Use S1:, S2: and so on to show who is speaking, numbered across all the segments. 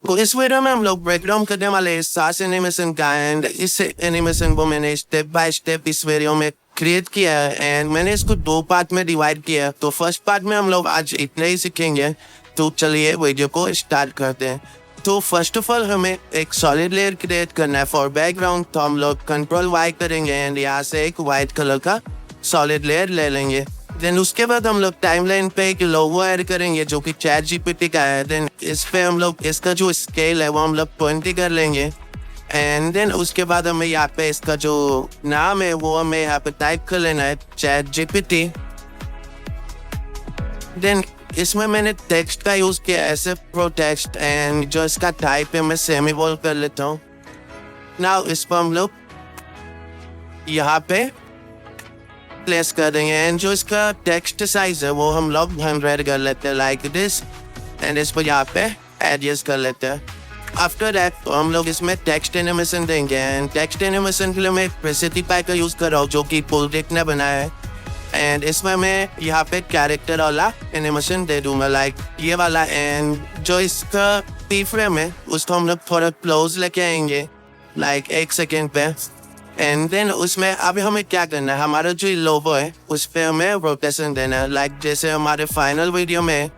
S1: तो इस वीडियो में हम लोग ब्रेक डाउन करने वाले हैं सास एनिमेशन का एंड इस एनिमेशन को मैंने स्टेप बाय स्टेप इस वीडियो में क्रिएट किया है एंड मैंने इसको दो पार्ट में डिवाइड किया है। तो फर्स्ट पार्ट में हम लोग आज इतना ही सीखेंगे। तो चलिए वीडियो को स्टार्ट करते हैं। तो फर्स्ट ऑफ ऑल हमें एक सॉलिड लेयर क्रिएट करना है फॉर बैकग्राउंड। तो हम लोग कंट्रोल वाई करेंगे एंड यहाँ से एक वाइट कलर का सॉलिड लेयर ले लेंगे। देन उसके बाद हम लोग टाइमलाइन पे एक लोगो ऐड करेंगे जो कि चैट जीपीटी का है। देन इस पे हम लोग इसका जो स्केल है वो हम लोग 20 कर लेंगे एंड देन उसके बाद हमें यहाँ पे इसका जो नाम है वो हमें यहाँ पे टाइप कर लेना है चैट जीपीटी। देन इसमें मैंने टेक्स्ट का यूज किया ऐसे प्रो टेक्स्ट एंड जो इसका टाइप है मैं सेमी बोल्ड कर लेता हूँ। नाउ इस पर हम लोग यहाँ पे प्लेस कर देंगे एंड जो इसका टेक्स्ट साइज है वो हम लोग 100 कर लेते हैं लाइक दिस एंड इस पर यहाँ पे एडजस्ट कर लेते हैं। आफ्टर दैट तो हम लोग इसमें टेक्स्ट एनिमेशन देंगे एंड टेक्स्ट एनिमेशन के लिए मैं प्रेसिटीफाई का यूज कर रहा हूँ जो कि पुलडिक ने बनाया है एंड इसमें मैं यहाँ पे कैरेक्टर वाला एनिमेशन दे दूंगा लाइक ये वाला। एंड जो इसका की फ्रेम है उसको हम लोग थोड़ा क्लोज लेके आएंगे लाइक 1 सेकेंड पे एंड देन उसमें अभी हमें क्या करना है, हमारा जो लोगो है उस पर हमें रोटेशन देना है लाइक जैसे हमारे फाइनल वीडियो में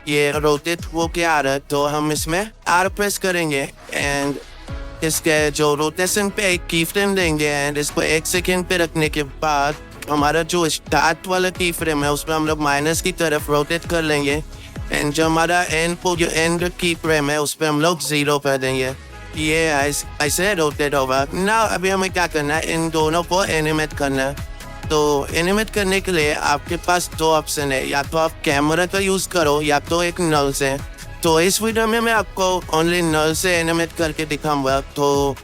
S1: ये रोटेट हो के आ रहा है तो हम इसमें आर प्रेस करेंगे एंड इसके जो रोटेशन पे एक की फ्रेम देंगे एंड इसको 1 सेकेंड पे रखने के बाद हमारा जो स्टार्ट वाला की फ्रेम है उस पर हम लोग माइनस की तरफ रोटेट कर लेंगे एंड जो हमारा एंड की फ्रेम है उस पर हम लोग 0 कर देंगे। ये ऐसे रोटेट होगा ना। अभी हमें क्या करना है, इन दोनों को एनिमेट करना है। तो एनिमेट करने के लिए आपके पास दो ऑप्शन है, या तो आप कैमरा का यूज करो या तो एक नल से। तो इस वीडियो में मैं आपको ओनली नल से एनिमेट करके दिखाऊंगा। तो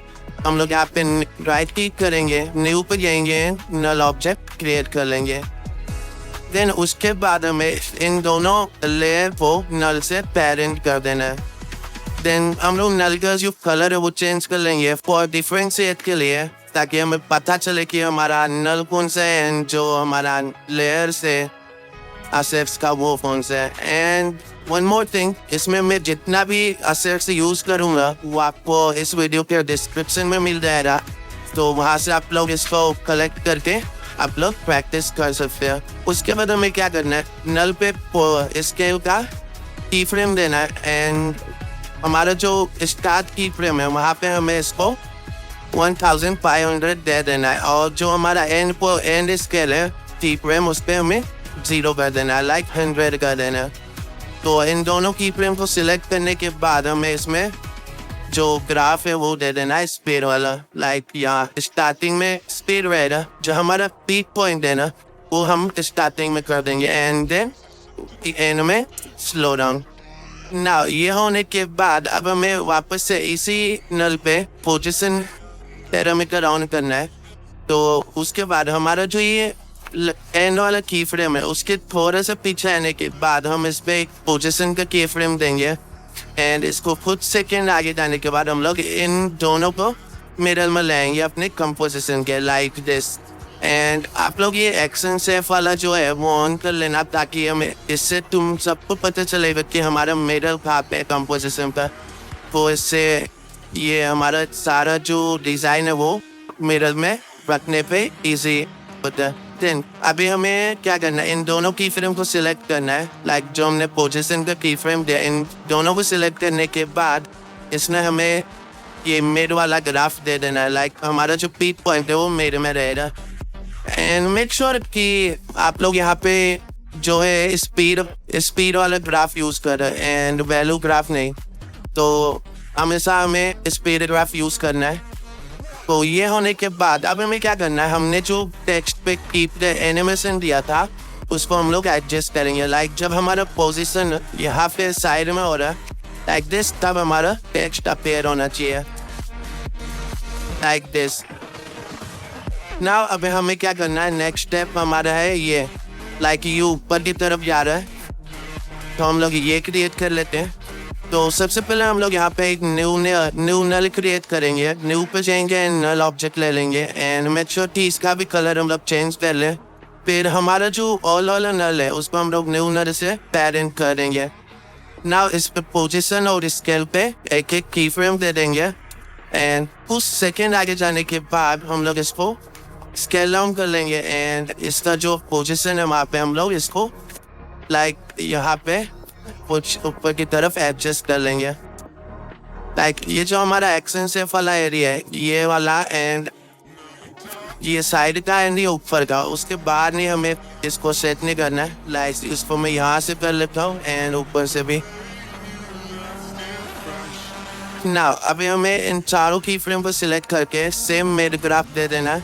S1: हम लोग यहाँ पे राइट क्लिक करेंगे, न्यू पे जाएंगे, नल ऑब्जेक्ट क्रिएट कर लेंगे। देन उसके बाद हमें इन दोनों लेयर को नल से पेरेंट कर देना है। देन हम लोग नल का जो कलर है वो चेंज कर लेंगे फॉर डिफरेंशिएट के लिए, ताकि हमें पता चले कि हमारा नल कौन सा है एंड जो हमारा लेयर से असेट्स का वो कौन सा है। एंड वन मोर थिंग, इसमें मैं जितना भी असेट्स यूज करूँगा वो आपको इस वीडियो के डिस्क्रिप्शन में मिल जाएगा। तो वहाँ से आप लोग इसको कलेक्ट करके आप लोग प्रैक्टिस कर सकते हैं। उसके बाद हमें क्या करना है, नल पे स्केल का की फ्रेम देना है एंड हमारा जो स्टार्ट की फ्रेम है वहाँ पे हमें इसको 1500 दे देना है और जो हमारा एंड स्केल है की फ्रेम उस पर हमें 0 कर देना है लाइक 100 कर देना है। तो इन दोनों की फ्रेम को सिलेक्ट करने के बाद हमें इसमें जो ग्राफ है वो दे देना है स्पीड वाला, लाइक यहाँ स्टार्टिंग में स्पीड रहेगा, जो हमारा पीक पॉइंट है ना वो हम स्टार्टिंग में कर देंगे एंड देन एंड में स्लो डाउन। ना ये होने के बाद अब हमें वापस से इसी नल पे पोजीशन पैरामीटर ऑन करना है। तो उसके बाद हमारा जो ये एंड वाला की फ्रेम है उसके थोड़ा सा पीछे आने के बाद हम इस पे एक पोजीशन का की फ्रेम देंगे एंड इसको कुछ सेकेंड आगे जाने के बाद हम लोग इन दोनों को मिडल में लाएंगे अपने कंपोजिशन के लाइक दिस। एंड आप लोग ये एक्शन सेफ वाला जो है वो ऑन कर लेना ताकि हमें इससे तुम सबको पता चलेगा कि हमारा मिडल कहाँ पे कंपोजिशन पर। तो इससे ये हमारा सारा जो डिज़ाइन है वो मिडल में रखने पे इजी होता है। देन अभी हमें क्या करना है, इन दोनों की फ्रेम को सिलेक्ट करना है लाइक जो हमने पोजीशन का की फ्रेम दिया, इन दोनों को सिलेक्ट करने के बाद इसने हमें ये मिड वाला ग्राफ दे देना है लाइक हमारा जो पीक पॉइंट है वो मिड में रहेगा। एंड मेक श्योर कि आप लोग यहाँ पे जो है स्पीड वाला ग्राफ यूज कर रहे हैं एंड वैल्यू ग्राफ नहीं। तो हमेशा हमें स्पीड ग्राफ यूज करना है। तो ये होने के बाद अब हमें क्या करना है, हमने जो टेक्स्ट पे कीप एनिमेशन दिया था उसको हम लोग एडजस्ट करेंगे लाइक जब हमारा पोजीशन यहाँ पे साइड में हो रहा है लाइक दिस, तब हमारा टेक्स्ट अपेयर होना चाहिए लाइक दिस। नाउ अभी हमें क्या करना है, नेक्स्ट स्टेप हमारा है ये लाइक ये ऊपर की तरफ जा रहा है तो हम लोग ये क्रिएट कर लेते हैं। तो सबसे पहले हम लोग यहाँ पे एक न्यू नल क्रिएट करेंगे, न्यू पे जाएंगे नल ऑब्जेक्ट ले लेंगे एंड मेक श्योर कि इसका भी कलर हम लोग चेंज कर लें। फिर हमारा जो ऑल वाला नल है उस पर हम लोग न्यू नल से पेरेंट करेंगे नाउ इस पे पोजीशन और स्केल पे एक एक की फ्रेम दे देंगे एंड कुछ सेकेंड आगे जाने के बाद हम लोग इसको स्केल डाउन कर लेंगे एंड इसका जो पोजीशन है वहाँ पे हम लोग इसको लाइक यहाँ पे कुछ ऊपर की तरफ एडजस्ट कर लेंगे। लाइक ये जो हमारा एक्शन सेफ वाला एरिया है ये वाला एंड ये साइड का एंड ये ऊपर का, उसके बाद नहीं हमें इसको सेट नहीं करना है। लाइक इसको मैं यहाँ से कर लेता हूँ एंड ऊपर से भी। ना अभी हमें इन चारों की फ्रेम को सिलेक्ट करके सेम मेड ग्राफ दे देना है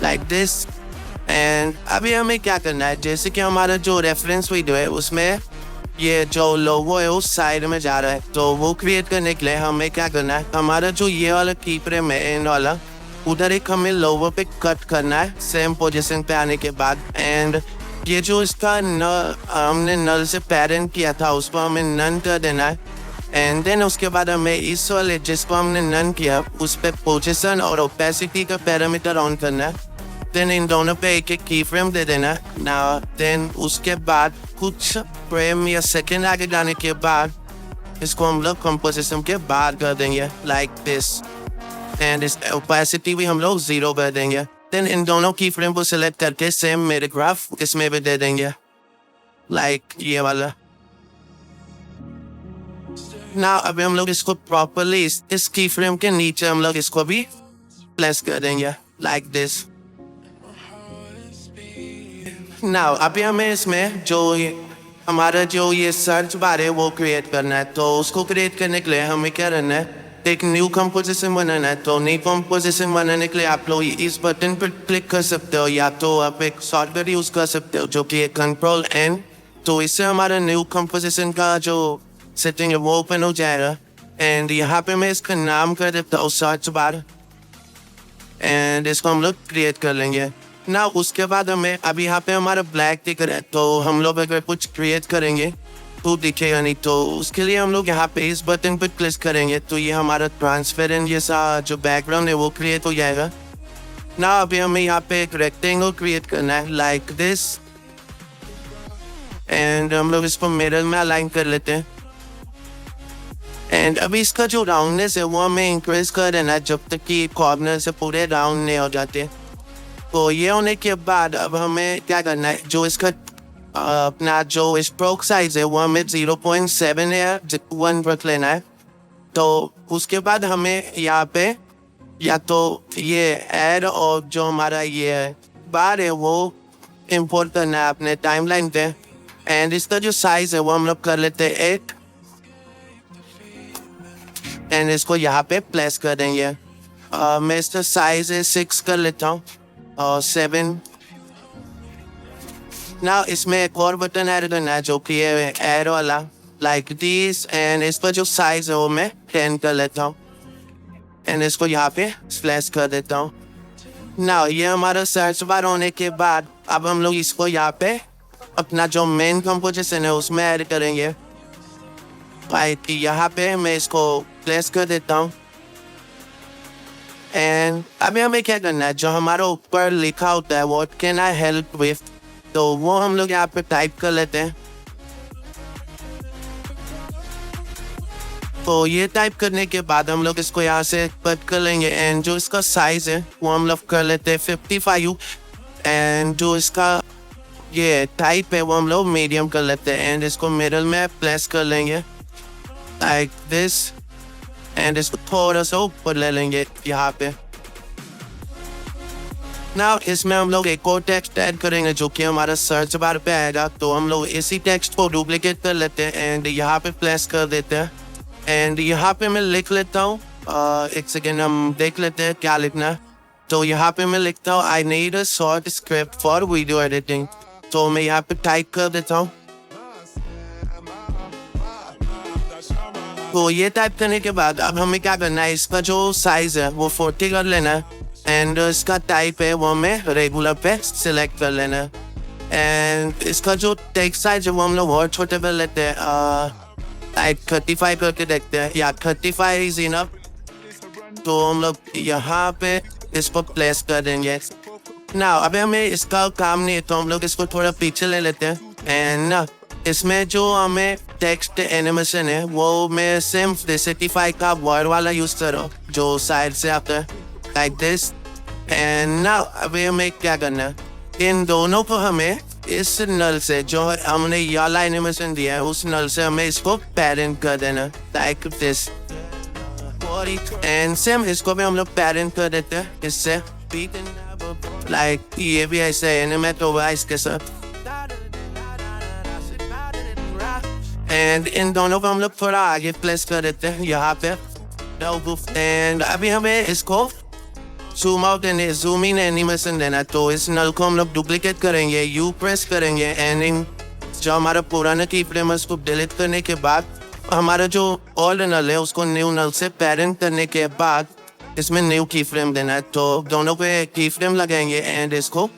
S1: लाइक दिस। एंड अभी हमें क्या करना है, जैसे कि हमारा जो रेफरेंस वीडियो है उसमें ये जो लोगो है उस साइड में जा रहा है, तो वो क्रिएट करने के लिए हमें क्या करना है, हमारा जो ये वाला की फ्रेम है एंड वाला उधर एक हमें लोगो पे कट करना है सेम पोजीशन पे आने के बाद। एंड ये जो इसका हमने नल से पेरेंट किया था उसको हमें नन कर देना है। एंड देन उसके बाद हमें इस वाले जिसको हमने नन किया उस पे पोजीशन और ओपेसिटी का पैरामीटर ऑन करना है। देन इन दोनों पे एक एक की फ्रेम दे देना ना। देन उसके बाद कुछ फ्रेम या सेकेंड आगे जाने के बाद इसको हम लोग कंपोजिशन के बाहर कर देंगे लाइक दिस एंड इस ओपेसिटी भी हम लोग 0 कर देंगे। देन इन दोनों की फ्रेम को सिलेक्ट करके सेम मेरे ग्राफ इसमें भी दे देंगे लाइक ये वाला ना। अभी हम लोग इसको प्रॉपरली इस की फ्रेम के नीचे हम लोग इसको भी प्लेस कर देंगे लाइक दिस ना। अभी हमें इसमें जो हमारा जो ये सर्च बार है वो क्रिएट करना है, तो उसको क्रिएट करने के लिए हमें क्या करना है, एक न्यू कंपोजिशन बनाना है। तो न्यू कंपोजिशन बनाने के लिए आप लोग इस बटन पर क्लिक कर सकते हो या तो आप एक शॉर्टकट यूज़ कर सकते हो जो कि कंट्रोल एन। तो इससे हमारा न्यू कंपोजिशन का जो सेटिंग है वो ओपन हो जाएगा। एंड यहाँ पे मैं इसका नाम कर देता हूँ सर्च बार एंड इसको हम लोग क्रिएट कर लेंगे ना। उसके बाद हमें अभी यहाँ पे हमारा ब्लैक दिख रहा है, तो हम लोग अगर कुछ क्रिएट करेंगे तो दिखेगा नहीं, तो उसके लिए हम लोग यहाँ पे इस बटन पर क्लिक करेंगे तो ये हमारा ट्रांसपेरेंट जैसा जो बैकग्राउंड है वो क्रिएट हो जाएगा ना। अभी हमें यहाँ पे एक रेक्टेंगल क्रिएट करना है लाइक दिस एंड हम लोग इसको मिरर में अलाइन कर लेते हैं। एंड अभी इसका जो राउंडनेस है वो हमें इंक्रीज कर देना है जब तक कि कॉर्नर से पूरे राउंड नहीं हो जाते। तो ये होने के बाद अब हमें क्या करना है, जो इसका अपना जो स्ट्रोक साइज है वो हमें 0.7 या 1 रख लेना है। तो उसके बाद हमें यहाँ पे या तो ये ऐड और जो हमारा ये बार है वो इंपोर्ट करना है अपने टाइमलाइन पे। एंड इसका जो साइज है वो हम लोग कर लेते हैं 8 एंड इसको यहाँ पे प्लेस कर देंगे। मैं इसका साइज है 6 कर लेता हूँ और 7 ना। इसमें एक और बटन ऐड करना है जो कि है ऐड वाला लाइक दिस एंड इस पर जो साइज है वो मैं 10 कर लेता हूँ एंड इसको यहाँ पे स्प्लैश कर देता हूँ ना। ये हमारा सर्च बार होने के बाद अब हम लोग इसको यहाँ पे अपना जो मेन कंपोजिशन है उसमें ऐड करेंगे। लाइक यहाँ पे मैं इसको प्लेस कर देता हूँ एंड अभी हमें क्या करना है, जो हमारा ऊपर लिखा होता है what can I help with, तो वो हम लोग यहाँ पे टाइप कर लेते हैं। तो ये टाइप करने के बाद हम लोग इसको यहाँ से कट कर लेंगे एंड जो इसका साइज है वो हम लोग कर लेते हैं 55 एंड जो इसका ये टाइप है वो हम लोग मीडियम कर लेते हैं एंड इसको मिडल में प्लेस कर लेंगे लाइक दिस एंड इसको थोड़ा सा ऊपर ले लेंगे यहाँ पे ना। इसमें हम लोग एक और टेक्स्ट ऐड करेंगे जो कि हमारा सर्च बार पे आएगा, तो हम लोग इसी टेक्स्ट को डुप्लीकेट कर लेते हैं एंड यहाँ पे प्लेस कर देते हैं। एंड यहाँ पे मैं लिख लेता हूँ, एक सेकेंड हम देख लेते हैं क्या लिखना है। तो यहाँ पे मैं लिखता हूँ I need a short script for video editing, तो मैं यहाँ पे टाइप कर देता हूँ। तो ये टाइप करने के बाद अब हमें क्या करना है, इसका जो साइज है वो 40 कर लेना है एंड इसका टाइप है वो हमें रेगुलर पे सिलेक्ट कर लेना है। एंड इसका जो टेक्स्ट साइज है वो हम लोग और छोटे कर लेते हैं, लाइक 35 करके देखते हैं या 35 इज इनफ। तो हम लोग यहाँ पे इसको प्लेस कर देंगे ना। अभी हमें इसका काम नहीं है तो हम लोग इसको थोड़ा पीछे ले लेते हैं एंड ना इसमें जो हमें टेक्स्ट एनिमेशन है वो मैं सेम 65 का वर्ड वाला यूज कर रहा हूँ जो साइड से आता है लाइक दिस। एंड नाउ अभी हमें क्या करना है, इन दोनों को हमें इस नल से जो हमने वाला एनिमेशन दिया है उस नल से हमें इसको पेरेंट कर देना लाइक दिस। एंड सेम इसको भी हम लोग पेरेंट कर देते हैं इससे लाइक ये भी ऐसे एनिमेट होगा इसके साथ। एंड इन दोनों को हम लोग थोड़ा आगे प्लेस कर देते हैं यहाँ पे। एंड अभी हमें इसको zoom out and zoom in animation देना, तो इस नल को हम लोग डुप्लीकेट करेंगे, यू प्रेस करेंगे एंड इन जो हमारा पुराना की फ्रेम है उसको डिलीट करने के बाद हमारा जो ओल्ड नल है उसको न्यू नल से पेरेंट करने के बाद इसमें न्यू की फ्रेम देना है। तो दोनों पे की फ्रेम लगाएंगे एंड इसको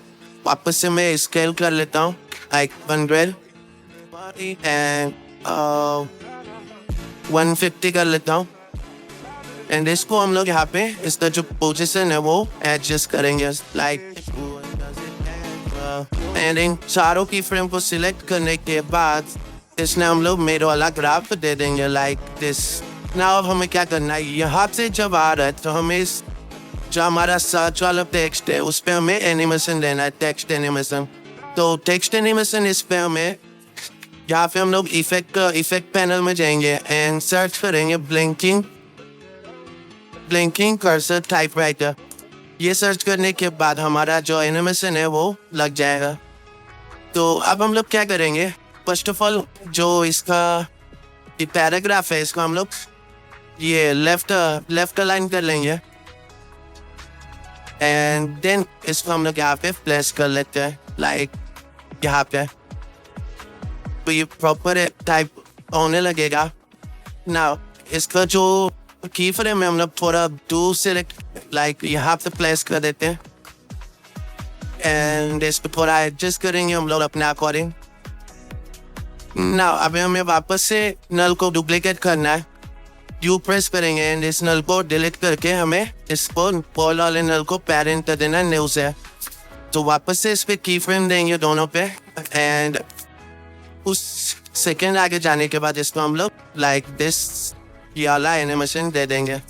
S1: वापस से मैं स्केल कर लेता हूँ लाइक 100 एंड 150 कर लेता हूँ। एंड इसको हम लोग यहाँ पे इसका जो पोजीशन है वो एडजस्ट करेंगे लाइक। एंड इन चारों की फ्रेम को सिलेक्ट करने के बाद इसने हम लोग मेरे वाला ग्राफ दे देंगे लाइक दिस। नाउ अब हमें क्या करना है, यहाँ से जब आ रहा है तो हमें इस जो हमारा सर्च वाला टेक्स्ट है उस पर हमें एनिमेशन देना है, टेक्स्ट एनिमेशन। तो टेक्स्ट एनिमेशन इस पे हमें यहाँ पे हम लोग इफेक्ट पैनल में जाएंगे एंड सर्च करेंगे ब्लिंकिंग कर्सर टाइपराइटर। ये सर्च करने के बाद हमारा जो एनिमेशन है वो लग जाएगा। तो अब हम लोग क्या करेंगे, फर्स्ट ऑफ ऑल जो इसका पैराग्राफ है इसको हम लोग ये लेफ्ट अलाइन कर लेंगे एंड देन इसको हम लोग यहाँ पे प्लेस कर लेते हैं लाइक यहाँ पे, तो ये प्रॉपर टाइप होने लगेगा। नाउ इसका जो की फ्रेम है हम लोग थोड़ा दूर सेलेक्ट लाइक यहाँ पे प्लेस कर देते हैं एंड इसको थोड़ा एडजस्ट करेंगे हम लोग अपने अकॉर्डिंग। नाउ अभी हमें वापस से नल को डुप्लीकेट करना है, यू प्रेस करेंगे एंड इस नल को डिलीट करके हमें इसको पोल वाले नल को पेरेंट कर देना न्यू से। तो वापस से इस पे की फ्रेम देंगे दोनों पे एंड उस सेकेंड आगे जाने के बाद इसको हम लोग लाइक दिस ये वाला एनिमेशन दे देंगे।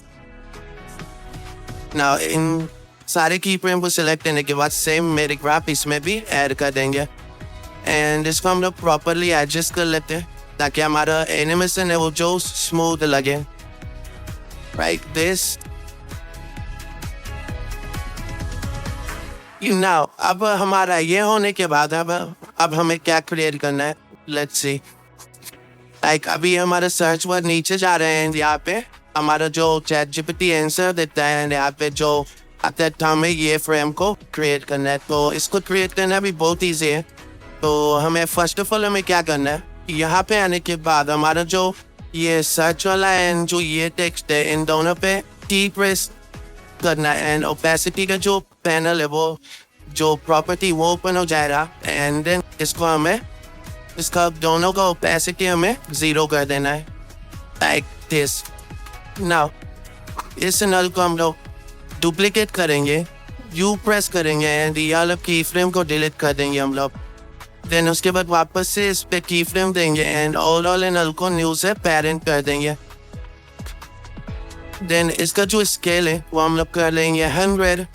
S1: नाउ इन सारे की फ्रेम को सिलेक्ट करने के बाद सेम मेरे ग्राफ इसमें भी ऐड कर देंगे एंड इसको हम लोग प्रॉपरली एडजस्ट कर लेते हैं ताकि हमारा एनिमेशन है वो जो स्मूथ लगे लाइक दिस। नाउ अब हमारा ये होने के बाद अब हमें क्या क्रिएट करना है, लेट्स सी। लाइक अभी हमारा सर्च वर्ड नीचे जा रहे हैं, यहाँ पे हमारा जो चैट जीपीटी आंसर देता है यहाँ पे जो आता है हमें ये फ्रेम को क्रिएट करना है। तो इसको क्रिएट करना भी बहुत ईजी है। तो हमें फर्स्ट ऑफ ऑल हमें क्या करना है, यहाँ पे आने के बाद हमारा जो ये सर्च वाला एंड जो ये टेक्स्ट है इन दोनों पे टी प्रेस करना है एंड ओपेसिटी का जो पैनल है वो जो प्रॉपर्टी वो ओपन हो जाएगा एंड देन इसको हमें इसका दोनों का ओपेसिटी हमें 0 कर देना है लाइक दिस। नाउ इस नल को हम लोग डुप्लीकेट करेंगे, यू प्रेस करेंगे एंड ये वाला की फ्रेम को डिलीट कर देंगे हम लोग। देन उसके बाद वापस से इस पे की फ्रेम देंगे एंड ऑल वाले नल को न्यू से पेरेंट कर देंगे। देन इसका जो स्केल है वो हम लोग कर लेंगे 100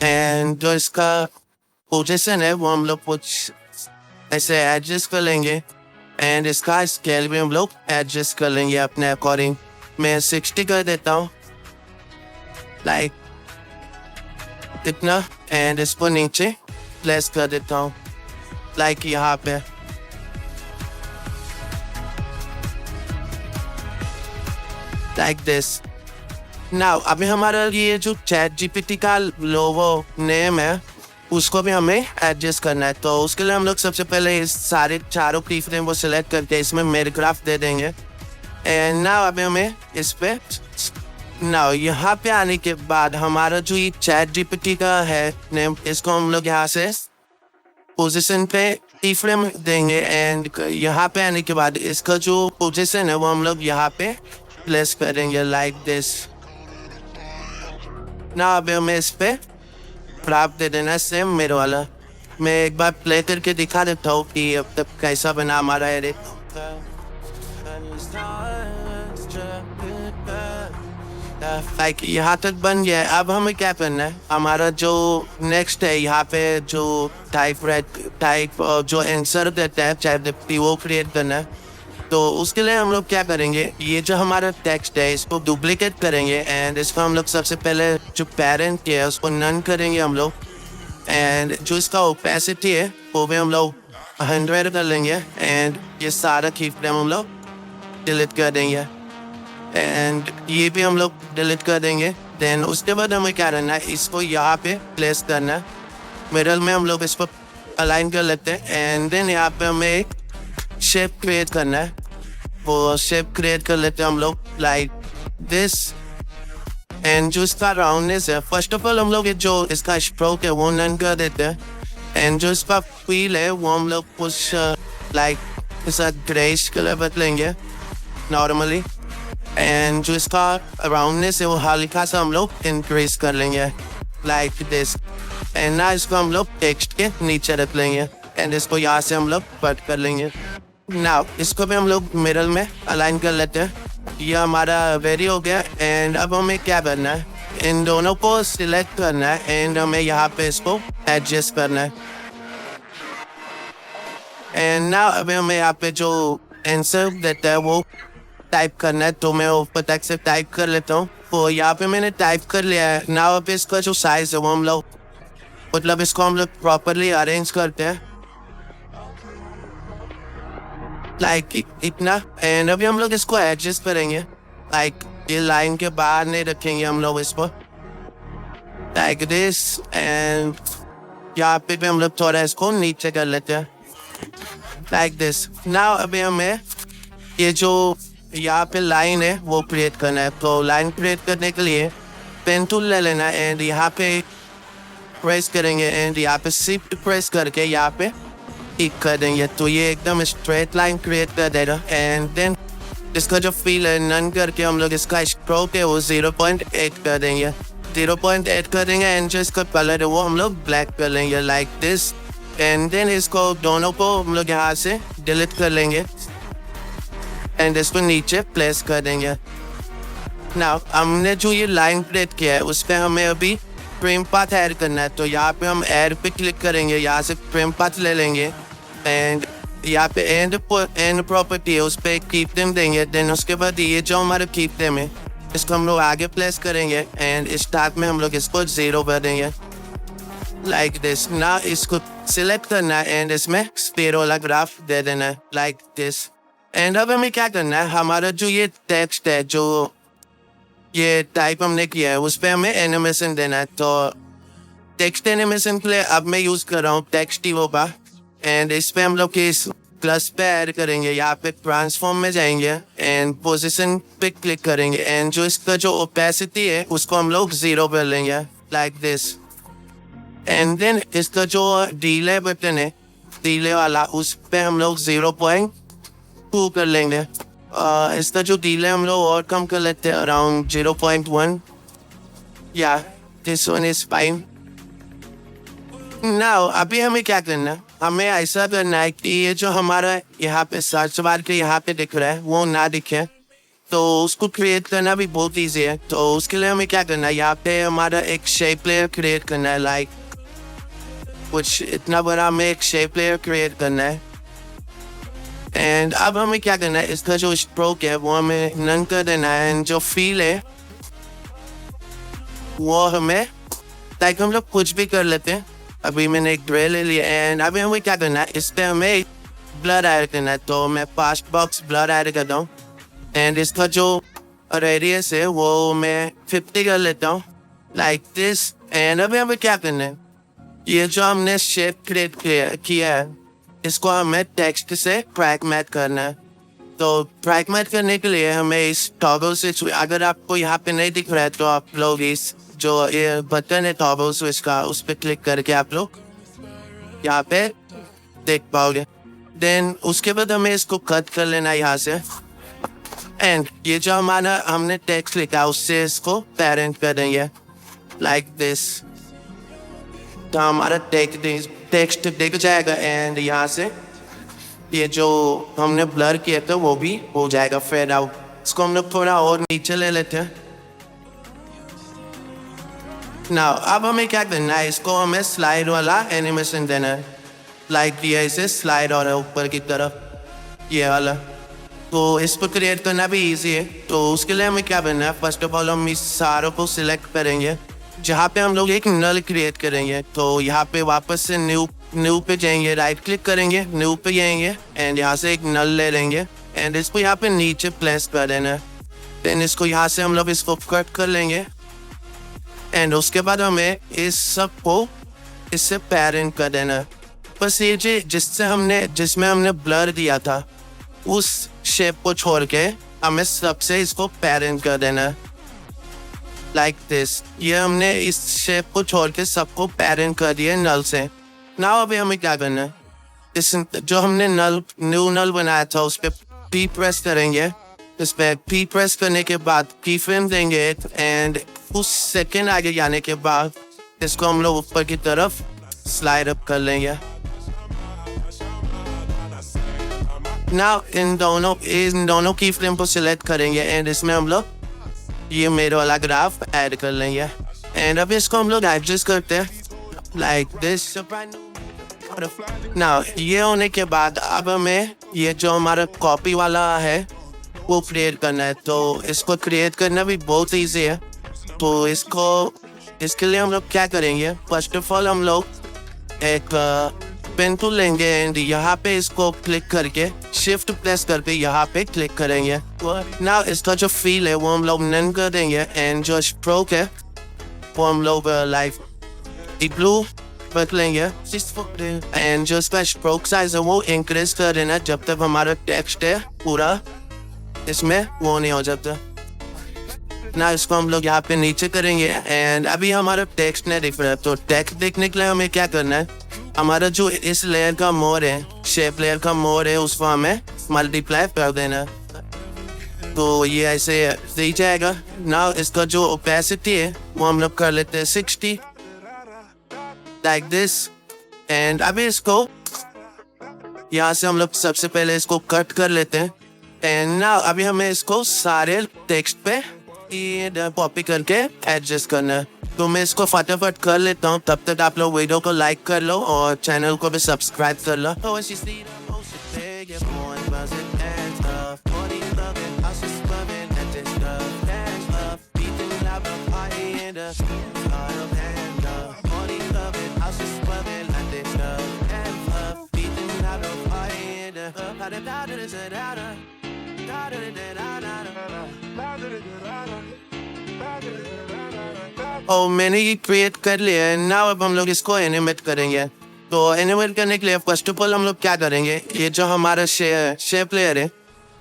S1: एंड जो इसका पोजीशन है वो हम लोग कुछ ऐसे एडजस्ट कर लेंगे एंड इसका स्केल भी हम लोग एडजस्ट कर लेंगे अपने अकॉर्डिंग। मैं 60 कर देता हूँ लाइक इतना एंड इसको नीचे प्लेस कर देता हूँ लाइक यहाँ पे। Like this. नाउ अभी हमारा ये जो चैट जीपीटी का लोगो नेम है उसको भी हमें एडजस्ट करना है। तो उसके लिए हम लोग सबसे पहले इस सारे चारों की फ्रेम को सिलेक्ट करके इसमें मेरे ग्राफ दे देंगे एंड नाउ अभी हमें इस पे नाउ यहाँ पे आने के बाद हमारा जो ये चैट जीपीटी का है नेम इसको हम लोग यहाँ से पोजीशन पे की फ्रेम देंगे एंड यहाँ पे आने के बाद इसका जो पोजीशन है वो हम लोग यहाँ पे प्लेस करेंगे लाइक दिस। ना अभी हमें इस पे प्राप्त दे देना सेम मेरे वाला। मैं एक बार प्ले करके दिखा देता हूँ कि अब तक कैसा बना हमारा एडिट। लाइक यहाँ तक बन गया है। अब हमें क्या करना है, हमारा जो नेक्स्ट है यहाँ पे जो टाइप जो आंसर देता है चाहे वो क्रिएट करना है। तो उसके लिए हम लोग क्या करेंगे, ये जो हमारा टेक्स्ट है इसको डुप्लीकेट करेंगे एंड इसको हम लोग सबसे पहले जो पेरेंट है उसको नन करेंगे हम लोग। एंड जो इसका ओपेसिटी है वो भी हम लोग 100 कर लेंगे एंड ये सारा की फ्रेम हम लोग डिलीट कर देंगे एंड ये भी हम लोग डिलीट कर देंगे। देन उसके बाद हमें क्या करना है, इसको यहाँ पे प्लेस करना है, मिडल में हम लोग इसको अलाइन कर लेते हैं एंड देन यहाँ पे हमें एक शेप क्रिएट करना है। वो शेप क्रिएट कर लेते हैं हम लोग लाइक दिस। एंड जो इसका राउंडनेस है, फर्स्ट ऑफ ऑल हम लोग जो इसका स्ट्रोक है वो नन कर देते हैं एंड जो इसका फील है वो हम लोग कुछ लाइक इसका ग्रेइश कलर बदलेंगे नॉर्मली। एंड जो इसका राउंडनेस है वो हल्का सा हम लोग इंक्रीज कर लेंगे लाइक दिस। एंड ना इसको हम लोग टेक्स्ट के नीचे रख लेंगे एंड इसको यहाँ से हम लोग कट कर लेंगे। नाउ इसको भी हम लोग मिडल में अलाइन कर लेते हैं। ये हमारा वेरी हो गया एंड अब हमें क्या करना है, इन दोनों को सिलेक्ट करना है एंड हमें यहाँ पे इसको एडजस्ट करना है। एंड नाउ अभी हमें यहाँ पे जो आंसर देता है वो टाइप करना है। तो मैं ऊपर तक से टाइप कर लेता हूँ। तो यहाँ पे मैंने टाइप कर लिया है। नाउ अब इसका जो साइज है वो हम लोग मतलब इसको हम लोग प्रॉपरली अरेंज करते हैं लाइक इतना। एंड अभी हम लोग इसको एडजस्ट करेंगे लाइक ये लाइन के बाहर नहीं रखेंगे हम लोग इसको लाइक दिस। एंड यहाँ पे भी हम लोग थोड़ा इसको नीचे कर लेते हैं लाइक दिस। नाउ अभी हमें ये जो यहाँ पे लाइन है वो क्रिएट करना है। तो लाइन क्रिएट करने के लिए पेन टूल ले लेना है एंड यहाँ पे प्रेस करेंगे एंड यहाँ पे शिफ्ट प्रेस करके यहाँ पे टिक कर देंगे तो ये एकदम स्ट्रेट लाइन क्रिएट कर देगा। एंड देन इसका जो फील है नन करके हम लोग इसका स्ट्रोक है वो 0.8 कर देंगे 0.8 कर देंगे एंड जो इसका कलर है वो हम लोग ब्लैक कर लेंगे लाइक दिस। एंड देन इसको दोनों को हम लोग यहाँ से डिलीट कर लेंगे एंड इसको नीचे प्लेस कर देंगे। नाउ हमने जो ये लाइन क्रिएट किया है उस पर हमें अभी ट्रिम पाथ ऐड करना है। तो यहाँ पे हम ऐड पे क्लिक करेंगे, यहाँ से ट्रिम पाथ ले लेंगे एंड यहाँ पे एंड प्रॉपर्टी है उस पर कीप देम देंगे। देन उसके बाद ये जो हमारे कीप देम है इसको हम लोग आगे प्लेस करेंगे एंड स्टार्ट में हम लोग इसको 0 कर देंगे लाइक दिस। ना इसको सिलेक्ट करना है एंड इसमें स्पेरो वाला ग्राफ दे देना है लाइक दिस। एंड अब हमें क्या करना है, हमारा जो ये टेक्स्ट है जो ये टाइप हमने किया है उस पर हमें एनिमेशन देना है। तो टेक्स्ट एनिमेशन के लिए अब मैं यूज़ कर रहा हूँ टेक्सटिवो का एंड इस पर हम लोग इस प्लस पे ऐड करेंगे, यहाँ पे ट्रांसफॉर्म में जाएंगे एंड पोजीशन पे क्लिक करेंगे एंड जो इसका जो ओपेसिटी है उसको हम लोग 0 कर लेंगे लाइक दिस। एंड देन इसका जो डिले बटन है डिले वाला उस पर हम लोग 0.2 कर लेंगे। इसका जो डिले हम लोग और कम कर लेते हैं अराउंड 0.1 या this one is fine. Now अभी हमें क्या करना है, हमें ऐसा करना है कि ये जो हमारा यहाँ पे सर्च बार के यहाँ पे दिख रहा है वो ना दिखे। तो उसको क्रिएट करना भी बहुत ईजी है। तो उसके लिए हमें क्या करना है, यहाँ पे हमारा एक शेप लेयर क्रिएट करना है लाइक कुछ इतना बड़ा हमें एक शेप लेयर क्रिएट करना है। एंड अब हमें क्या करना है, इसका जो स्ट्रोक है वो हमें नन कर देना है एंड जो फील है वो हमें ताकि हम लोग कुछ भी कर लेते हैं। अभी मैंने एक ग्रे ले लिया एंड अभी हमें क्या करना है, इस पर हमें ब्लर ऐड करना है। तो मैं पास्ट बॉक्स ब्लर ऐड करता हूँ एंड इसका जो रेडियस है वो मैं 50 कर लेता हूँ लाइक दिस। एंड अभी हमें क्या करना है, ये जो हमने शेप क्रिएट किया है इसको हमें टेक्स्ट से ट्रैक मैच करना है। तो ट्रैक मैच करने के लिए हमें इस टॉगल स्विच, अगर आपको यहाँ पे नहीं दिख रहा है तो आप लोग इस जो ये बटन है टॉगल स्विच का उस पर क्लिक करके आप लोग यहाँ पे देख पाओगे। देन उसके बाद हमें इसको कट कर लेना है यहाँ से एंड ये जो हमारा हमने टेक्स्ट लिखा उससे इसको पेरेंट कर देंगे लाइक दिस। तो हमारा टेक्स्ट दिख जाएगा एंड यहाँ से ये जो हमने ब्लर किया था वो भी हो जाएगा फेड आउट। इसको हम लोग थोड़ा और नीचे ले लेते हैं। नाउ अब हमें क्या करना है, इसको हमें स्लाइड वाला एनिमेशन देना है। लाइक ये ऐसे स्लाइड हो रहा है ऊपर की तरफ, ये वाला। तो इसको क्रिएट करना भी इजी है। तो उसके लिए हमें क्या करना है, फर्स्ट ऑफ ऑल हम इस सारों को सिलेक्ट करेंगे जहाँ पे हम लोग एक नल क्रिएट करेंगे। तो यहाँ पे वापस से न्यू पे जाएंगे, राइट क्लिक करेंगे, न्यू पे जाएंगे एंड यहाँ से एक नल ले लेंगे एंड इसको यहाँ पे नीचे प्लेस कर देना है। देन इसको यहाँ से हम लोग इसको कट कर लेंगे एंड उसके बाद हमें इस सब को इससे पेरेंट कर देना है। बस ये जिसमें हमने ब्लर दिया था उस शेप को छोड़ के हमें सबसे इसको पेरेंट कर देना है, लाइक दिस। ये हमने इस शेप को छोड़ के सबको पेरेंट कर दिया नल से। नाउ अभी हमें क्या करना है, इस जो हमने न्यू नल बनाया था उस पर पी प्रेस करेंगे। इस पर पी प्रेस करने के बाद की फ्रेम देंगे एंड कुछ सेकेंड आगे जाने के बाद इसको हम लोग ऊपर की तरफ स्लाइड अप कर लेंगे। नाउ इन दोनों की फ्रेम को सिलेक्ट करेंगे एंड इसमें हम लोग ये मेरे वाला ग्राफ ऐड कर लेंगे एंड अब इसको हम लोग एडजस्ट करते हैं लाइक दिस। नाउ ये होने के बाद अब हमें ये जो हमारा कॉपी वाला है वो क्रिएट करना है। तो इसको क्रिएट करना भी बहुत ईजी है। तो इसके लिए हम लोग क्या करेंगे, फर्स्ट ऑफ ऑल हम लोग एक पेन टूल लेंगे एंड यहाँ पे इसको क्लिक करके शिफ्ट प्रेस करके यहाँ पे क्लिक करेंगे। नाउ इसका जो फील है वो हम लोग नन कर देंगे एंड जो स्ट्रोक है वो हम लोग लाइक ब्लू रख लेंगे एंड जो इसका स्ट्रोक साइज है वो इंक्रीज कर देना जब तक हमारा टेक्स्ट है पूरा इसमें वो नहीं हो जाता ना। इसको हम लोग यहाँ पे नीचे करेंगे एंड अभी हमारा टेक्स्ट नहीं दिख रहा है। तो टेक्स्ट देखने के लिए हमें क्या करना है, हमारा जो इस लेयर का मोर है, शेप लेयर का मोर है, उसको हमें मल्टीप्लाई कर देना। तो ये ऐसे दे जाएगा। ना इसका जो ओपेसिटी है वो हम लोग कर लेते हैं 60 लाइक दिस एंड अभी इसको यहाँ से हम लोग सबसे पहले इसको कट कर लेते हैं एंड ना अभी हमें इसको सारे टेक्स्ट पे कॉपी करके एडजस्ट करना है। तो मैं इसको फटाफट कर लेता हूँ, तब तक आप लोग वीडियो को लाइक कर लो और चैनल को भी सब्सक्राइब कर लो। और मैंने ये क्रिएट कर लिया है। नाउ अब हम लोग इसको एनिमेट करेंगे। तो एनिमेट करने के लिए फर्स्ट ऑफ ऑल हम लोग क्या करेंगे, ये जो हमारा शेप लेयर है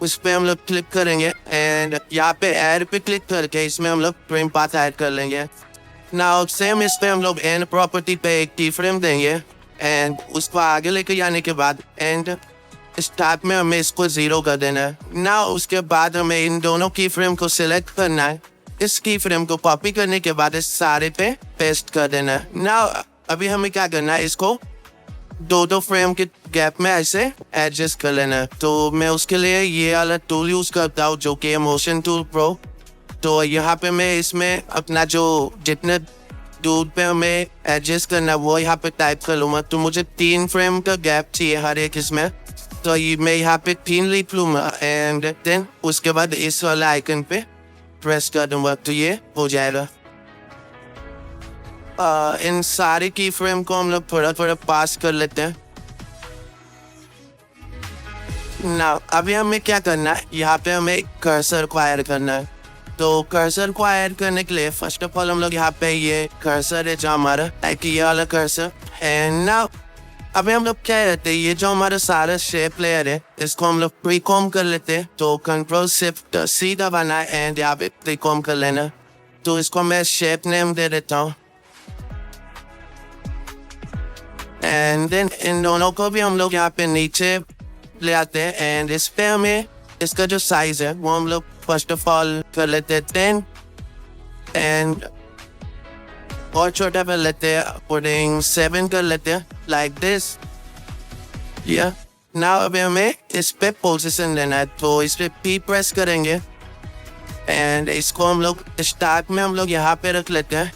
S1: उस पर हम लोग क्लिक करेंगे एंड यहाँ पे ऐड पे क्लिक करके इसमें हम लोग फ्रेम पाथ ऐड कर लेंगे। नाउ सेम इस पे हम लोग एंड प्रॉपर्टी पे एक की फ्रेम देंगे एंड उसको आगे लेके जाने के बाद एंड स्टार्ट में हमें इसको 0 कर देना है। ना उसके बाद हमें इन दोनों की फ्रेम को सिलेक्ट करना है। इस की फ्रेम को कॉपी करने के बाद इस सारे पे पेस्ट कर देना है। ना अभी हमें क्या करना है, इसको दो फ्रेम के गैप में ऐसे एडजस्ट कर लेना है। तो मैं उसके लिए ये वाला टूल यूज करता हूँ जो कि मोशन टूल प्रो। तो यहाँ पे मैं इसमें अपना जो जितने दूर पे हमें एडजस्ट करना वो यहाँ पे टाइप कर लूँगा। तो मुझे 3 फ्रेम का गैप चाहिए हर एक इसमें। तो ये मैं यहाँ पे 3 लिख लूँगा एंड देन उसके बाद इस वाला आइकन पे प्रेस कर दूँगा तो ये हो जाएगा। इन सारे की फ्रेम को हम लोग थोड़ा थोड़ा पास कर लेते हैं। ना अभी हमें क्या करना है, यहाँ पे हमें कर्सर को ऐड करना है। तो कर्सर को ऐड करने के लिए फर्स्ट ऑफ ऑल हम लोग यहाँ पे ये कर्सर है जो हमारा लाइक ये वाला कर्सर एंड ना अभी हम लोग क्या रहते हैं, ये जो हमारा सारा शेप लेयर है इसको हम लोग प्रीकॉम कर लेते हैं। तो कंट्रोल शिफ्ट सी दबाना है एंड यहाँ पे प्रीकॉम कर लेना। तो इसको मैं शेप नेम दे देता हूँ एंड देन इन दोनों को भी हम लोग यहाँ पे नीचे ले आते हैं एंड इस पे हमें इसका जो साइज है वो हम लोग फर्स्ट ऑफ ऑल कर लेते हैं 10 एंड और छोटा कर लेते हैं अकॉर्डिंग 7 कर लेते हैं लाइक दिस। नाउ अभी हमें इस पे पोजीशन लेना है, तो इस पे P प्रेस करेंगे एंड इसको हम लोग स्टार्ट में हम लोग यहाँ पे रख लेते हैं,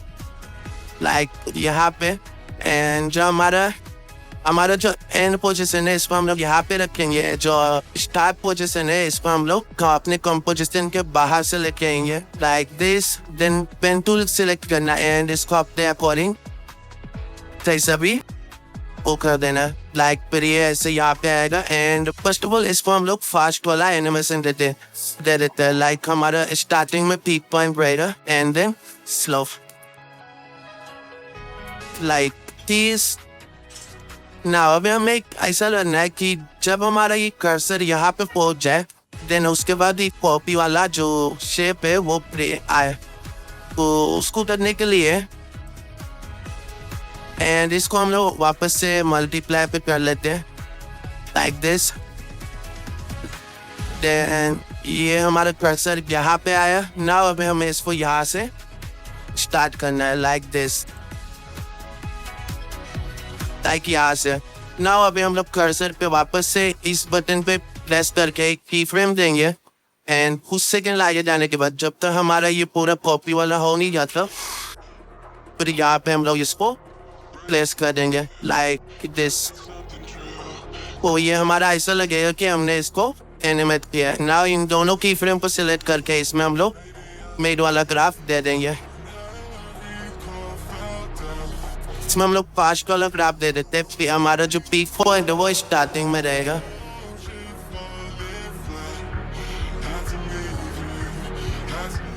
S1: लाइक यहाँ पे। एंड जो हमारा जो एंड पोजीशन है इसको हम लोग यहाँ पे रखेंगे। जो स्टार्ट पोजीशन है इसको हम लोग अपने कंपोजिशन के बाहर से लेके आएंगे, like this. Then pen tool select करना एंड इसको अपने अकॉर्डिंग जैसा भी वो कर देना, लाइक फिर ये ऐसे यहाँ पे आएगा। एंड फर्स्ट ऑफ ऑल इसको हम लोग फास्ट वाला एनिमेशन दे देते हैं, लाइक हमारा स्टार्टिंग में पीक पॉइंट रहेगा and then slow, like this. ना अभी हमें ऐसा लगना है कि जब हमारा ये कर्सर यहाँ पे पहुंच जाए, देन उसके बाद ये कॉपी वाला जो शेप है वो आए, तो उसको करने के लिए एंड इसको हम लोग वापस से मल्टीप्लाई पे कर लेते हैं, लाइक दिस। देन ये हमारा कर्सर यहाँ पे आया। ना अभी हमें इसको यहाँ से स्टार्ट करना है, लाइक दिस, लाइक यहाँ से। नाउ अभी हम लोग कर्सर पे वापस से इस बटन पे प्रेस करके एक की फ्रेम देंगे एंड कुछ सेकंड आगे जाने के बाद जब तक हमारा ये पूरा कॉपी वाला हो नहीं जाता, फिर यहाँ पे हम लोग इसको प्लेस कर देंगे, लाइक दिस। तो ये हमारा ऐसा लगेगा कि हमने इसको एनिमेट किया है। नाउ इन दोनों की फ्रेम को सिलेक्ट करके इसमें हम लोग मेड वाला ग्राफ दे देंगे। इसमें हम लोग 5 कलर ग्राफ दे देते हैं। हमारा जो पीक पॉइंट है वो स्टार्टिंग में रहेगा।